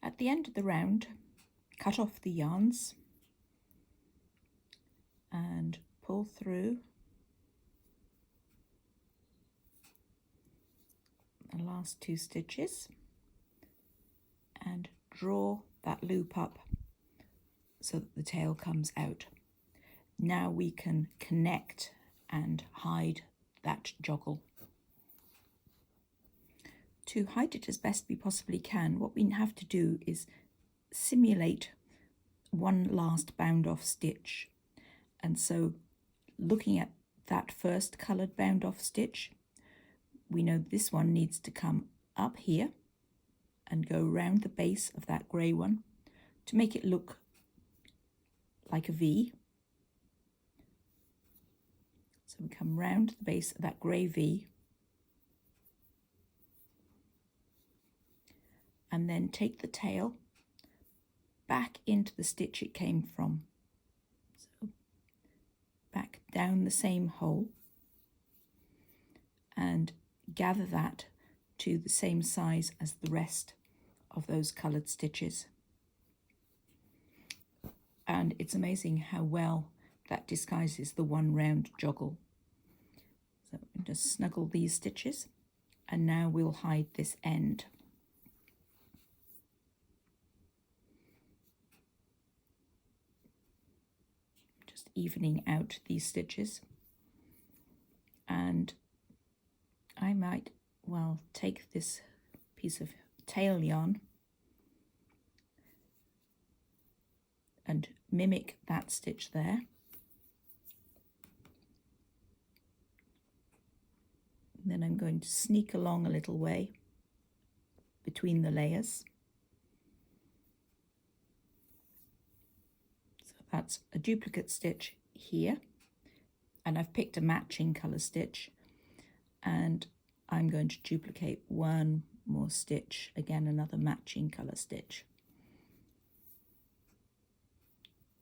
At the end of the round, cut off the yarns and pull through the last 2 stitches and draw that loop up so that the tail comes out. Now we can connect and hide that joggle. To hide it as best we possibly can, what we have to do is simulate one last bound off stitch. And so looking at that first coloured bound off stitch, we know this one needs to come up here and go round the base of that grey one to make it look like a V. So we come round the base of that grey V and then take the tail back into the stitch it came from. So back down the same hole and gather that to the same size as the rest of those coloured stitches. And it's amazing how well that disguises the one round joggle. So just snuggle these stitches and now we'll hide this end. Just evening out these stitches, and I might take this piece of tail yarn and mimic that stitch there. And then I'm going to sneak along a little way between the layers. So that's a duplicate stitch here, and I've picked a matching colour stitch, and I'm going to duplicate one more stitch, again another matching colour stitch.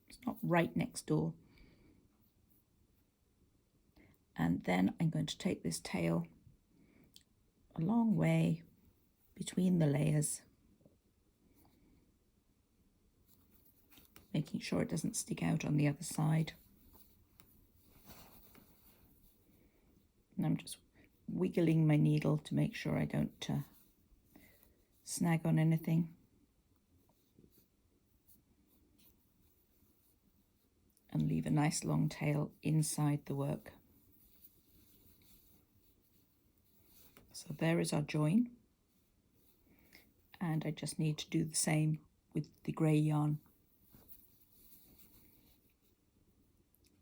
It's not right next door. And then I'm going to take this tail a long way between the layers, making sure it doesn't stick out on the other side. And I'm just wiggling my needle to make sure I don't snag on anything. And leave a nice long tail inside the work. So there is our join. And I just need to do the same with the grey yarn,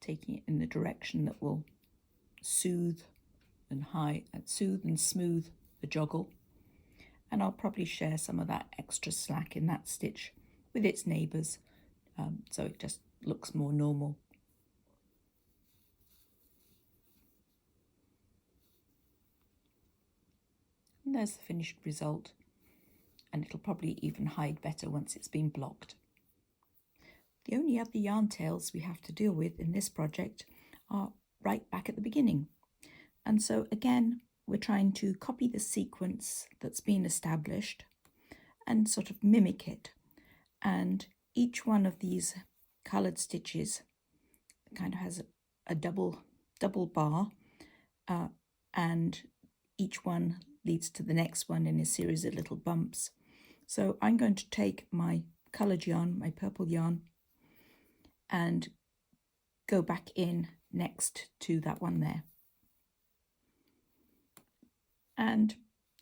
taking it in the direction that will soothe and smooth the joggle. And I'll probably share some of that extra slack in that stitch with its neighbours, so it just looks more normal. And there's the finished result, and it'll probably even hide better once it's been blocked. The only other yarn tails we have to deal with in this project are right back at the beginning. And so again, we're trying to copy the sequence that's been established and sort of mimic it. And each one of these coloured stitches kind of has a double bar, and each one leads to the next one in a series of little bumps. So I'm going to take my coloured yarn, my purple yarn, and go back in next to that one there. And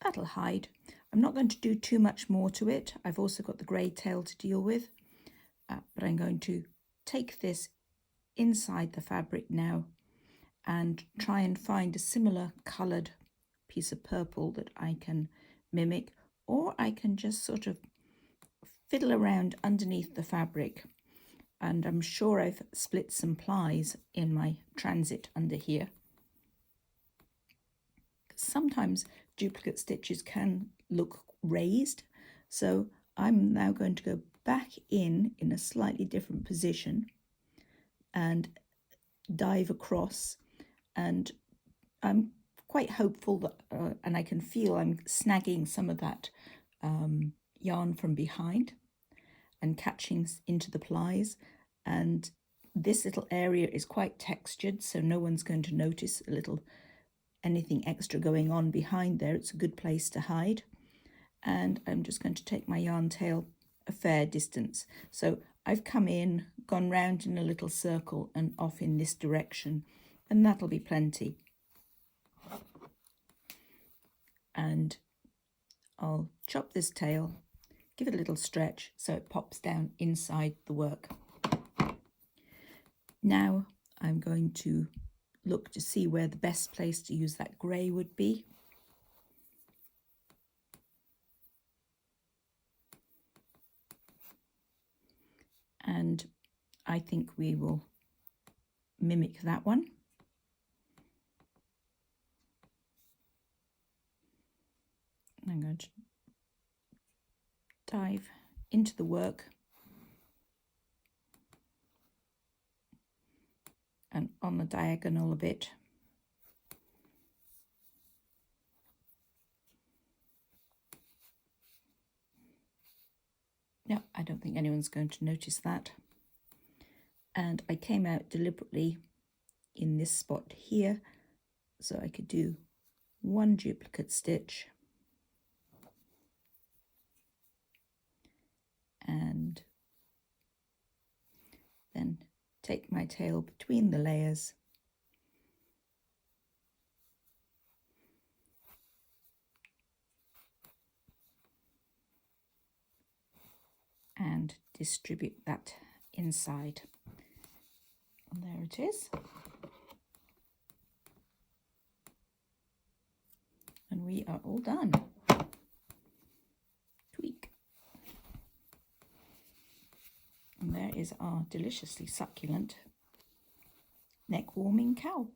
that'll hide. I'm not going to do too much more to it. I've also got the grey tail to deal with, but I'm going to take this inside the fabric now and try and find a similar coloured piece of purple that I can mimic, or I can just sort of fiddle around underneath the fabric. And I'm sure I've split some plies in my transit under here. Sometimes duplicate stitches can look raised, so I'm now going to go back in a slightly different position and dive across, and I'm quite hopeful that and I can feel I'm snagging some of that yarn from behind and catching into the plies, and this little area is quite textured, so no one's going to notice anything extra going on behind there. It's a good place to hide. And I'm just going to take my yarn tail a fair distance. So I've come in, gone round in a little circle and off in this direction, and that'll be plenty. And I'll chop this tail, give it a little stretch so it pops down inside the work. Now I'm going to look to see where the best place to use that grey would be. And I think we will mimic that one. I'm going to dive into the work and on the diagonal a bit. No, I don't think anyone's going to notice that. And I came out deliberately in this spot here so I could do one duplicate stitch and then take my tail between the layers and distribute that inside. And there it is. And we are all done. Tweak. And there is our deliciously succulent neck warming cowl.